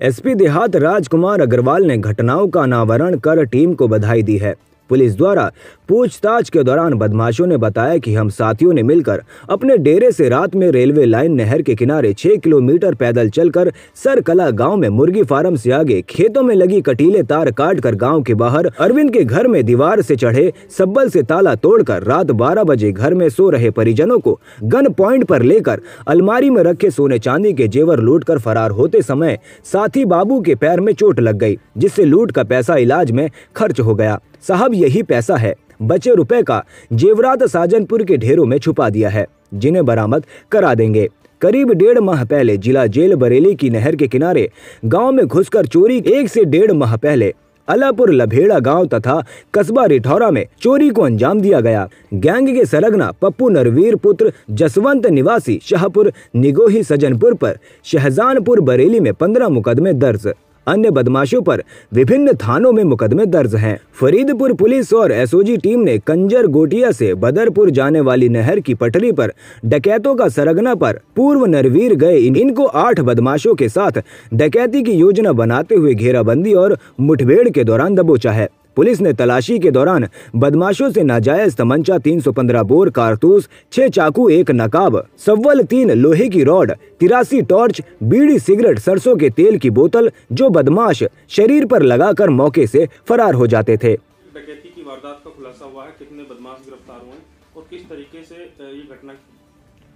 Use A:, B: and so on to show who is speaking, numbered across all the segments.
A: SP देहात राजकुमार अग्रवाल ने घटनाओं का अनावरण कर टीम को बधाई दी है। पुलिस द्वारा पूछताछ के दौरान बदमाशों ने बताया कि हम साथियों ने मिलकर अपने डेरे से रात में रेलवे लाइन नहर के किनारे 6 किलोमीटर पैदल चलकर सरकला गांव में मुर्गी फार्म से आगे खेतों में लगी कटीले तार काटकर गांव के बाहर अरविंद के घर में दीवार से चढ़े सब्बल से ताला तोड़कर रात 12 बजे घर में सो रहे परिजनों को गन पॉइंट पर लेकर अलमारी में रखे सोने चांदी के जेवर लूटकर फरार होते समय साथी बाबू के पैर में चोट लग गई, जिससे लूट का पैसा इलाज में खर्च हो गया। साहब यही पैसा है, बचे रुपए का जेवरात साजनपुर के ढेरों में छुपा दिया है, जिन्हें बरामद करा देंगे। करीब 1.5 माह पहले जिला जेल बरेली की नहर के किनारे गांव में घुसकर चोरी 1 से 1.5 माह पहले अलापुर लभेड़ा गांव तथा कस्बा रिठौरा में चोरी को अंजाम दिया गया। गैंग के सरगना पप्पू नरवीर पुत्र जसवंत निवासी शाहपुर निगोही सजनपुर पर शहजानपुर बरेली में 15 मुकदमे दर्ज, अन्य बदमाशों पर विभिन्न थानों में मुकदमे दर्ज हैं। फरीदपुर पुलिस और एसओजी टीम ने कंजर गोटिया से बदरपुर जाने वाली नहर की पटरी पर डकैतों का सरगना पर पूर्व नरवीर गए इनको 8 बदमाशों के साथ डकैती की योजना बनाते हुए घेराबंदी और मुठभेड़ के दौरान दबोचा है। पुलिस ने तलाशी के दौरान बदमाशों से नाजायज तमंचा 315 बोर कारतूस, 6 चाकू, 1 नकाब, सव्वल 3 लोहे की रॉड, 83 टॉर्च, बीड़ी, सिगरेट, सरसों के तेल की बोतल जो बदमाश शरीर पर लगाकर मौके से फरार हो जाते थे।
B: डकैती की वारदात का खुलासा हुआ है, कितने बदमाश गिरफ्तार हुए और किस तरीके से ये घटना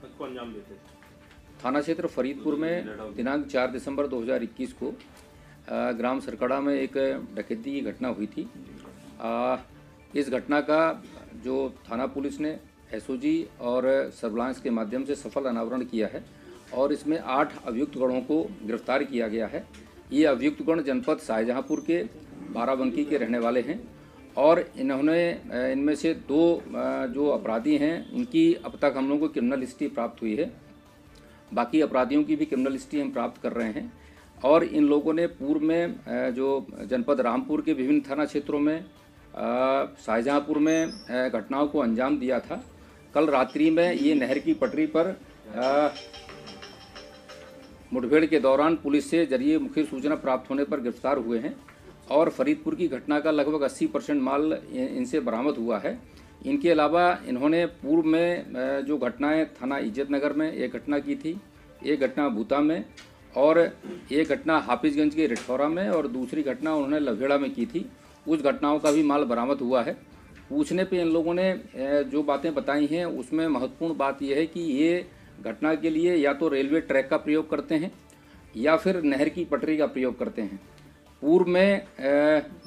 B: को अंजाम देते थे?
C: थाना क्षेत्र फरीदपुर में दिनांक 4 दिसंबर 2021 को ग्राम सरकड़ा में एक डकैती की घटना हुई थी। इस घटना का जो थाना पुलिस ने एसओजी और सर्विलांस के माध्यम से सफल अनावरण किया है और इसमें 8 अभियुक्त गणों को गिरफ्तार किया गया है। ये अभियुक्त गण जनपद शाहजहांपुर के बाराबंकी के रहने वाले हैं और इनमें से 2 जो अपराधी हैं उनकी अब तक हम लोगों को क्रिमिनल हिस्ट्री प्राप्त हुई है। बाकी अपराधियों की भी क्रिमिनल हिस्ट्री हम प्राप्त कर रहे हैं और इन लोगों ने पूर्व में जो जनपद रामपुर के विभिन्न थाना क्षेत्रों में शाहजहांपुर में घटनाओं को अंजाम दिया था। कल रात्रि में ये नहर की पटरी पर मुठभेड़ के दौरान पुलिस से जरिए मुखबिर सूचना प्राप्त होने पर गिरफ्तार हुए हैं और फरीदपुर की घटना का लगभग 80% माल इनसे बरामद हुआ है। इनके अलावा इन्होंने पूर्व में जो घटनाएं थाना इज्जतनगर में एक घटना की थी, एक घटना भूता में और एक घटना हाफिजगंज के रिठौरा में और दूसरी घटना उन्होंने लभेड़ा में की थी। उस घटनाओं का भी माल बरामद हुआ है। पूछने पे इन लोगों ने जो बातें बताई हैं उसमें महत्वपूर्ण बात यह है कि ये घटना के लिए या तो रेलवे ट्रैक का प्रयोग करते हैं या फिर नहर की पटरी का प्रयोग करते हैं। पूर्व में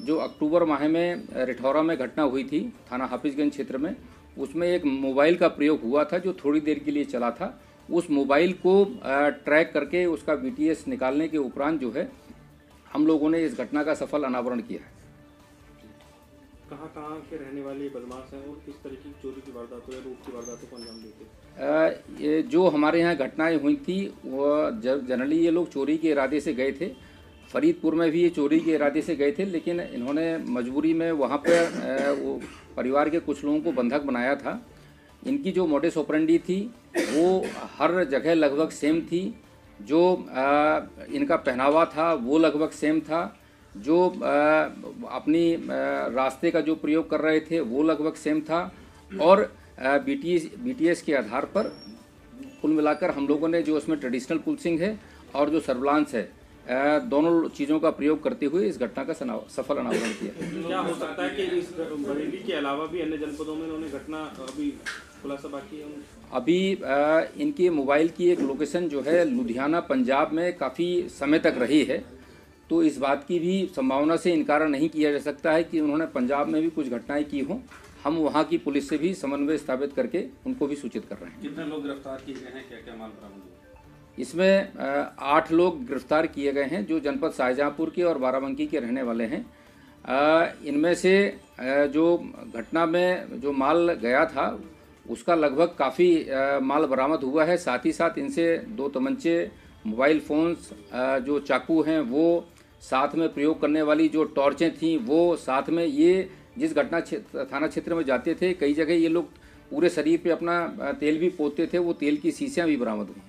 C: जो अक्टूबर माह में रिठौरा में घटना हुई थी थाना हाफिजगंज क्षेत्र में, उसमें एक मोबाइल का प्रयोग हुआ था जो थोड़ी देर के लिए चला था। उस मोबाइल को ट्रैक करके उसका बीटीएस निकालने के उपरांत जो है हम लोगों ने इस घटना का सफल अनावरण किया है।
B: कहाँ के रहने वाले बदमाश हैं और किस तरीके की चोरी की वारदातों या लूट की वारदातों को अंजाम देते?
C: ये जो हमारे यहाँ घटनाएं हुई थी वो जनरली ये लोग चोरी के इरादे से गए थे। फरीदपुर में भी ये चोरी के इरादे से गए थे, लेकिन इन्होंने मजबूरी में वहाँ पर वो परिवार के कुछ लोगों को बंधक बनाया था। इनकी जो मोडस ऑपरेंडी थी वो हर जगह लगभग सेम थी। जो इनका पहनावा था वो लगभग सेम था। जो अपनी रास्ते का जो प्रयोग कर रहे थे वो लगभग सेम था और बीटीएस के आधार पर कुल मिलाकर हम लोगों ने जो उसमें ट्रेडिशनल पुलिसिंग है और जो सर्विलांस है दोनों चीज़ों का प्रयोग करते हुए इस घटना का सफल अनावरण किया।
B: क्या हो सकता है कि इस बरेली के अलावा भी अन्य जनपदों में इन्होंने घटना अभी खुलासा बाकी है?
C: अभी इनके मोबाइल की एक लोकेशन जो है लुधियाना पंजाब में काफ़ी समय तक रही है, तो इस बात की भी संभावना से इनकार नहीं किया जा सकता है कि उन्होंने पंजाब में भी कुछ घटनाएं की हों। हम वहाँ की पुलिस से भी समन्वय स्थापित करके उनको भी सूचित कर रहे हैं।
B: कितने लोग गिरफ्तार किए गए हैं, क्या क्या माल बरामद हुआ?
C: इसमें 8 लोग गिरफ्तार किए गए हैं जो जनपद शाहजहांपुर के और बाराबंकी के रहने वाले हैं। इनमें से जो घटना में जो माल गया था उसका लगभग काफ़ी माल बरामद हुआ है। साथ ही साथ इनसे 2 तमंचे, मोबाइल फ़ोन्स, जो चाकू हैं वो, साथ में प्रयोग करने वाली जो टॉर्चें थीं वो, साथ में ये जिस थाना क्षेत्र में जाते थे कई जगह ये लोग पूरे शरीर पे अपना तेल भी पोतते थे, वो तेल की शीशियाँ भी बरामद हुई।